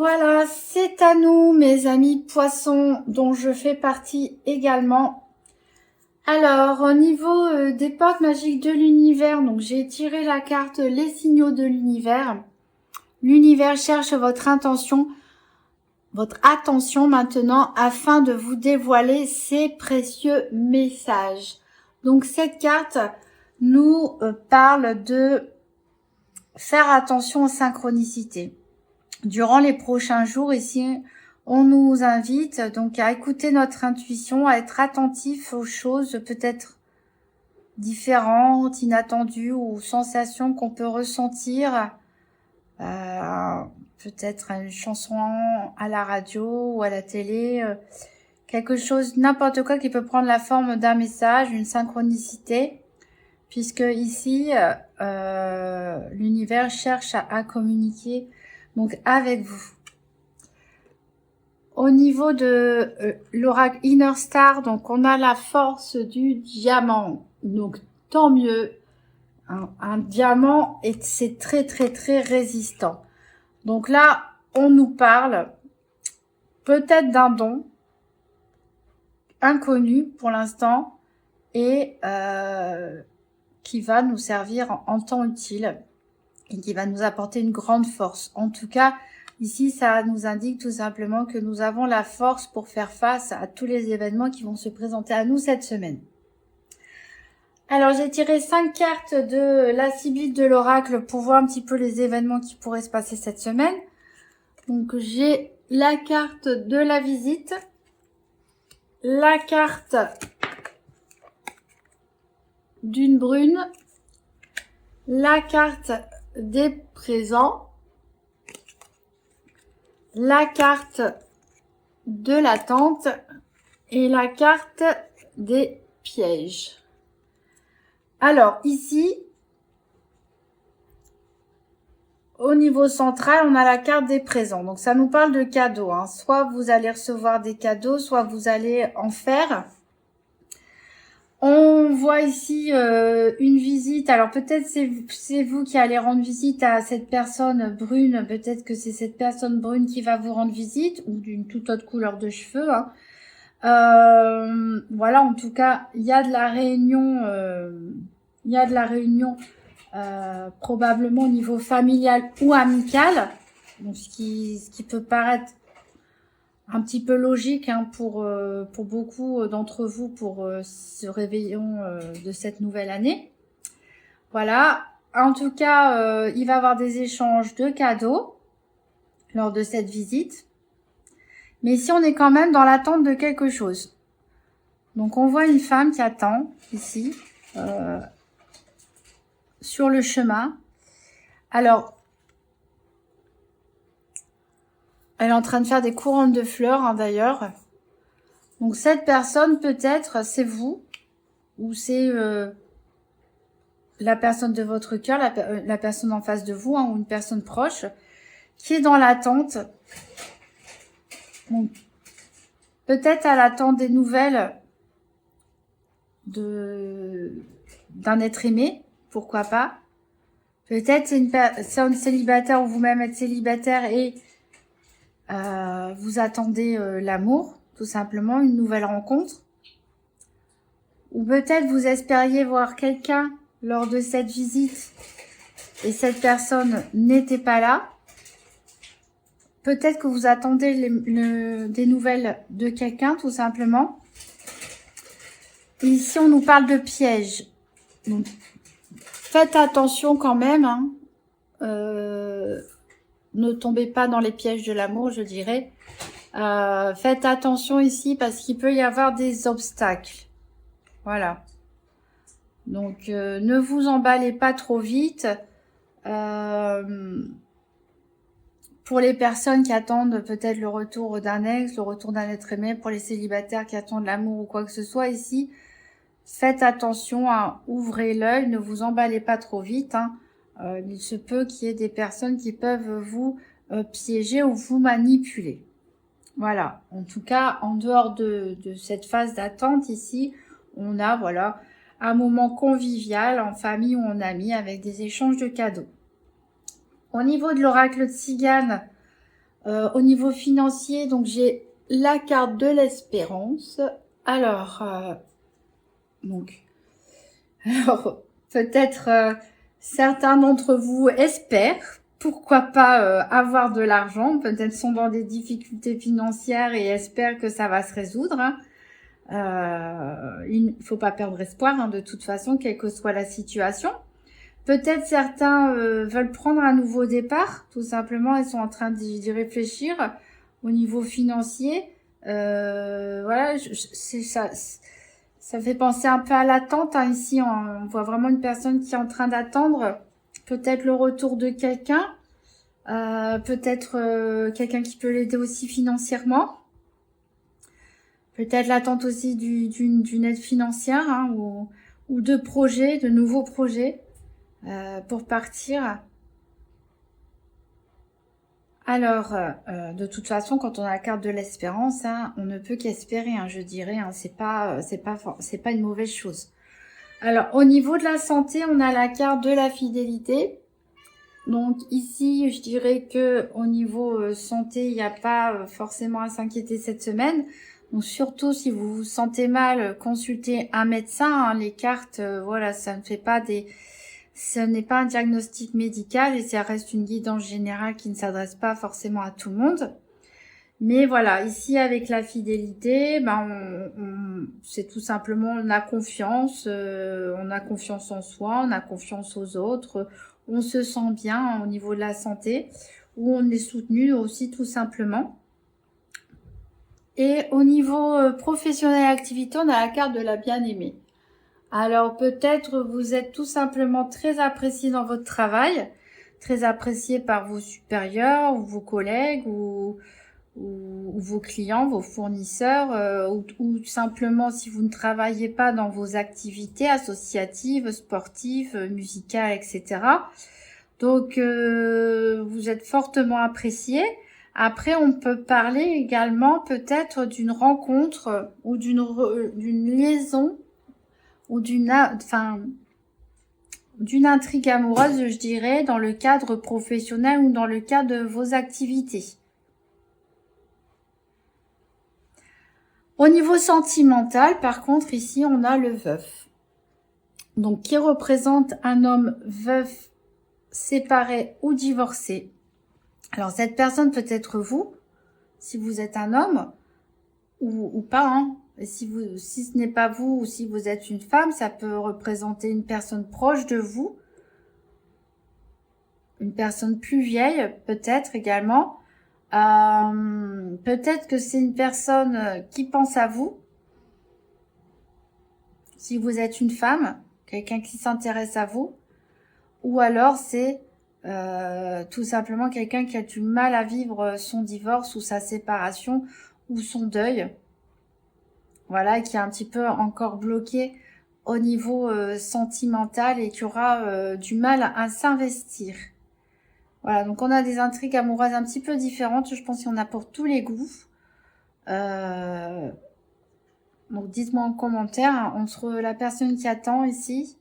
Voilà, c'est à nous, mes amis poissons, dont je fais partie également. Alors, au niveau des portes magiques de l'univers, donc j'ai tiré la carte Les signaux de l'univers. L'univers cherche votre attention maintenant afin de vous dévoiler ses précieux messages. Donc cette carte nous parle de faire attention aux synchronicités. Durant les prochains jours, ici, on nous invite donc à écouter notre intuition, à être attentif aux choses peut-être différentes, inattendues ou sensations qu'on peut ressentir. Peut-être une chanson à la radio ou à la télé, quelque chose, n'importe quoi qui peut prendre la forme d'un message, une synchronicité, puisque ici, l'univers cherche à communiquer donc avec vous. Au niveau de l'oracle Inner Star, donc on a la force du diamant, donc tant mieux. Un diamant, et c'est très très très résistant. Donc là, on nous parle peut-être d'un don inconnu pour l'instant et qui va nous servir en temps utile et qui va nous apporter une grande force. En tout cas, ici, ça nous indique tout simplement que nous avons la force pour faire face à tous les événements qui vont se présenter à nous cette semaine. Alors, j'ai tiré 5 cartes de la Sibylle de l'oracle pour voir un petit peu les événements qui pourraient se passer cette semaine. Donc, j'ai la carte de la visite, la carte d'une brune, la carte des présents, la carte de l'attente et la carte des pièges. Alors, ici, au niveau central, on a la carte des présents. Donc, ça nous parle de cadeaux. Soit vous allez recevoir des cadeaux, soit vous allez en faire. On voit ici une visite. Alors, peut-être c'est vous qui allez rendre visite à cette personne brune. Peut-être que c'est cette personne brune qui va vous rendre visite, ou d'une toute autre couleur de cheveux. Voilà, en tout cas, il y a de la réunion... probablement au niveau familial ou amical, donc ce qui peut paraître un petit peu logique pour beaucoup d'entre vous pour ce réveillon de cette nouvelle année. Voilà, en tout cas, il va y avoir des échanges de cadeaux lors de cette visite, mais ici on est quand même dans l'attente de quelque chose. Donc on voit une femme qui attend ici sur le chemin. Alors, elle est en train de faire des couronnes de fleurs d'ailleurs. Donc cette personne, peut-être, c'est vous, ou c'est la personne de votre cœur, la personne en face de vous, ou une personne proche, qui est dans l'attente. Donc, peut-être à l'attente des nouvelles d'un être aimé. Pourquoi pas? Peut-être c'est une personne célibataire ou vous-même êtes célibataire et vous attendez l'amour, tout simplement, une nouvelle rencontre. Ou peut-être vous espériez voir quelqu'un lors de cette visite et cette personne n'était pas là. Peut-être que vous attendez des nouvelles de quelqu'un, tout simplement. Et ici, on nous parle de pièges. Donc, faites attention quand même, ne tombez pas dans les pièges de l'amour, je dirais. Faites attention ici parce qu'il peut y avoir des obstacles. Voilà. Donc, ne vous emballez pas trop vite. Pour les personnes qui attendent peut-être le retour d'un ex, le retour d'un être aimé, pour les célibataires qui attendent l'amour ou quoi que ce soit ici, faites attention, ouvrez l'œil, ne vous emballez pas trop vite. Il se peut qu'il y ait des personnes qui peuvent vous piéger ou vous manipuler. Voilà, en tout cas, en dehors de cette phase d'attente ici, on a voilà un moment convivial en famille ou en amis avec des échanges de cadeaux. Au niveau de l'oracle de Tzigane, Au niveau financier, donc j'ai la carte de l'espérance. Alors, alors peut-être certains d'entre vous espèrent, pourquoi pas avoir de l'argent, peut-être sont dans des difficultés financières et espèrent que ça va se résoudre. Hein. Il ne faut pas perdre espoir, hein, de toute façon, quelle que soit la situation. Peut-être certains veulent prendre un nouveau départ, tout simplement, ils sont en train d'y réfléchir au niveau financier. Voilà, c'est ça. Ça fait penser un peu à l'attente, hein, ici. On voit vraiment une personne qui est en train d'attendre peut-être le retour de quelqu'un, peut-être quelqu'un qui peut l'aider aussi financièrement. Peut-être l'attente aussi d'une aide financière, hein, ou de projets, de nouveaux projets pour partir. Alors, de toute façon, quand on a la carte de l'espérance, hein, on ne peut qu'espérer, hein, je dirais. Hein, c'est pas une mauvaise chose. Alors, au niveau de la santé, on a la carte de la fidélité. Donc ici, je dirais que au niveau santé, il n'y a pas forcément à s'inquiéter cette semaine. Donc surtout si vous vous sentez mal, consultez un médecin. Hein, les cartes, voilà, ce n'est pas un diagnostic médical et ça reste une guidance générale qui ne s'adresse pas forcément à tout le monde. Mais voilà, ici avec la fidélité, c'est tout simplement on a confiance en soi, on a confiance aux autres, on se sent bien au niveau de la santé, ou on est soutenu aussi tout simplement. Et au niveau professionnel activité, on a la carte de la bien-aimée. Alors peut-être vous êtes tout simplement très apprécié dans votre travail, très apprécié par vos supérieurs ou vos collègues ou vos clients, vos fournisseurs, ou simplement si vous ne travaillez pas dans vos activités associatives, sportives, musicales, etc. Donc vous êtes fortement apprécié. Après, on peut parler également peut-être d'une rencontre ou d'une liaison ou d'une intrigue amoureuse, je dirais, dans le cadre professionnel ou dans le cadre de vos activités. Au niveau sentimental, par contre, ici, on a le veuf. Donc, qui représente un homme veuf, séparé ou divorcé. Alors, cette personne peut être vous, si vous êtes un homme, ou pas, hein. Et si ce n'est pas vous, ou si vous êtes une femme, ça peut représenter une personne proche de vous, une personne plus vieille, peut-être également. Peut-être que c'est une personne qui pense à vous. Si vous êtes une femme, quelqu'un qui s'intéresse à vous. Ou alors c'est tout simplement quelqu'un qui a du mal à vivre son divorce ou sa séparation ou son deuil. Voilà, qui est un petit peu encore bloqué au niveau sentimental et qui aura du mal à s'investir. Voilà, donc on a des intrigues amoureuses un petit peu différentes. Je pense qu'il y en a pour tous les goûts. Donc dites-moi en commentaire, hein, entre la personne qui attend ici,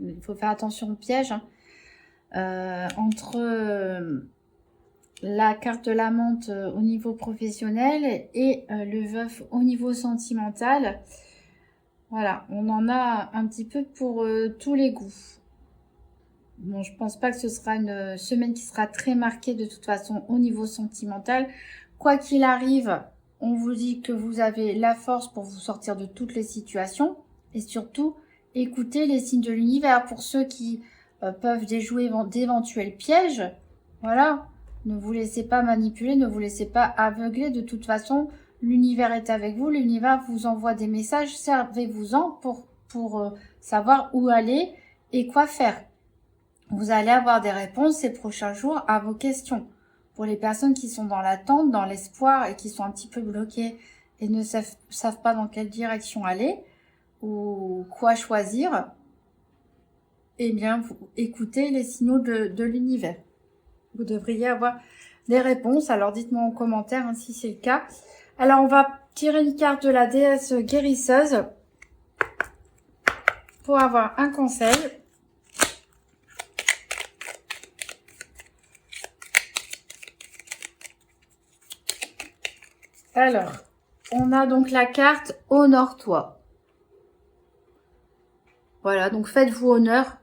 il faut faire attention au piège, hein, entre la carte de l'amante au niveau professionnel et le veuf au niveau sentimental. Voilà, on en a un petit peu pour tous les goûts. Bon, je pense pas que ce sera une semaine qui sera très marquée de toute façon au niveau sentimental. Quoi qu'il arrive, on vous dit que vous avez la force pour vous sortir de toutes les situations et surtout écoutez les signes de l'univers pour ceux qui peuvent déjouer d'éventuels pièges. Voilà, ne vous laissez pas manipuler, ne vous laissez pas aveugler. De toute façon, l'univers est avec vous, l'univers vous envoie des messages, servez-vous-en pour savoir où aller et quoi faire. Vous allez avoir des réponses ces prochains jours à vos questions. Pour les personnes qui sont dans l'attente, dans l'espoir et qui sont un petit peu bloquées et ne savent pas dans quelle direction aller ou quoi choisir, eh bien, vous écoutez les signaux de l'univers. Vous devriez avoir des réponses. Alors, dites-moi en commentaire hein, si c'est le cas. Alors, on va tirer une carte de la déesse guérisseuse pour avoir un conseil. Alors, on a donc la carte Honore-toi. Voilà, donc faites-vous honneur.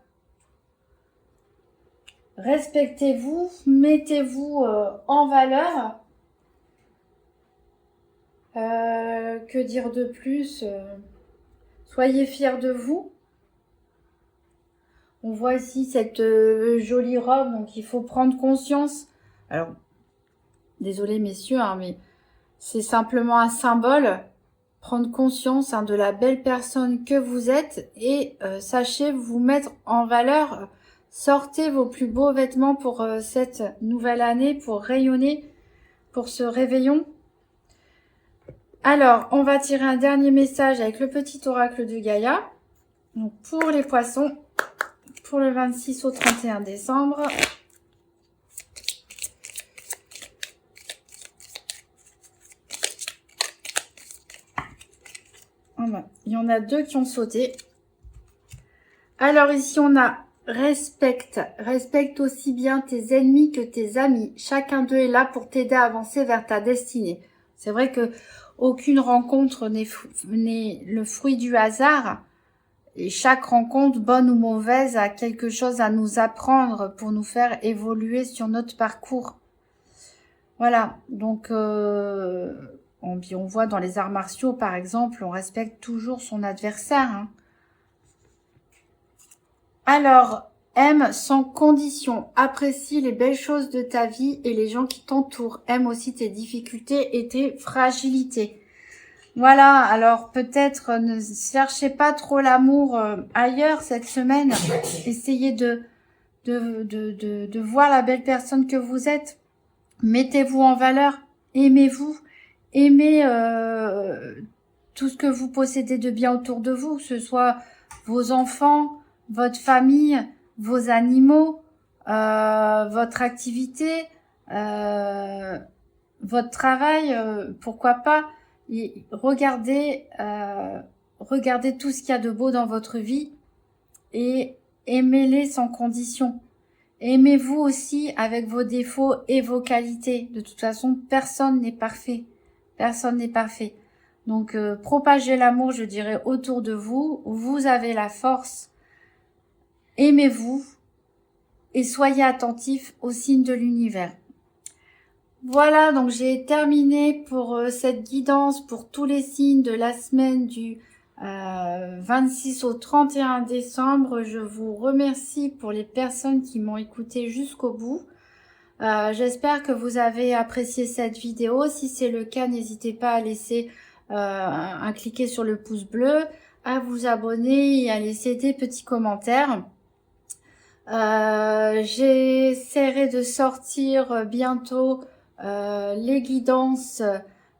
Respectez-vous, mettez-vous en valeur. Que dire de plus? Soyez fiers de vous. On voit ici cette jolie robe, donc il faut prendre conscience. Alors, désolé messieurs, hein, mais c'est simplement un symbole. Prendre conscience de la belle personne que vous êtes et sachez vous mettre en valeur. Sortez vos plus beaux vêtements pour cette nouvelle année, pour rayonner, pour ce réveillon. Alors, on va tirer un dernier message avec le petit oracle de Gaïa. Donc, pour les poissons, pour le 26 au 31 décembre. Voilà. Il y en a 2 qui ont sauté. Alors ici, on a respecte. Respecte aussi bien tes ennemis que tes amis. Chacun d'eux est là pour t'aider à avancer vers ta destinée. C'est vrai que aucune rencontre n'est le fruit du hasard. Et chaque rencontre, bonne ou mauvaise, a quelque chose à nous apprendre pour nous faire évoluer sur notre parcours. Voilà, donc on voit dans les arts martiaux, par exemple, on respecte toujours son adversaire. Hein. Alors, aime sans condition, apprécie les belles choses de ta vie et les gens qui t'entourent. Aime aussi tes difficultés et tes fragilités. Voilà, alors peut-être ne cherchez pas trop l'amour ailleurs cette semaine. Essayez de voir la belle personne que vous êtes. Mettez-vous en valeur, aimez-vous, aimez tout ce que vous possédez de bien autour de vous, que ce soit vos enfants, votre famille, vos animaux, votre activité, votre travail, pourquoi pas. Et regardez tout ce qu'il y a de beau dans votre vie et aimez-les sans condition. Aimez-vous aussi avec vos défauts et vos qualités. De toute façon, personne n'est parfait. Personne n'est parfait. Donc, propagez l'amour, je dirais, autour de vous. Vous avez la force. Aimez-vous et soyez attentifs aux signes de l'univers. Voilà, donc j'ai terminé pour cette guidance pour tous les signes de la semaine du 26 au 31 décembre. Je vous remercie pour les personnes qui m'ont écouté jusqu'au bout. J'espère que vous avez apprécié cette vidéo. Si c'est le cas, n'hésitez pas à laisser un cliquer sur le pouce bleu, à vous abonner et à laisser des petits commentaires. J'essaierai de sortir bientôt les guidances,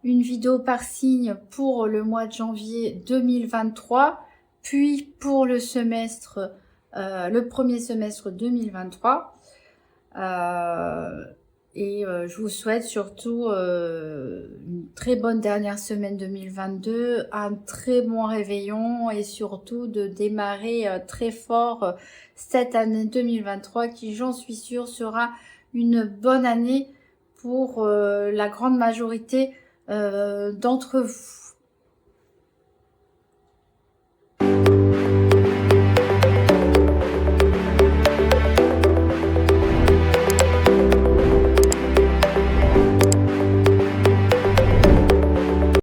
une vidéo par signe pour le mois de janvier 2023, puis pour le semestre, le premier semestre 2023. Je vous souhaite surtout une très bonne dernière semaine 2022, un très bon réveillon et surtout de démarrer très fort cette année 2023 qui, j'en suis sûre, sera une bonne année pour la grande majorité d'entre vous.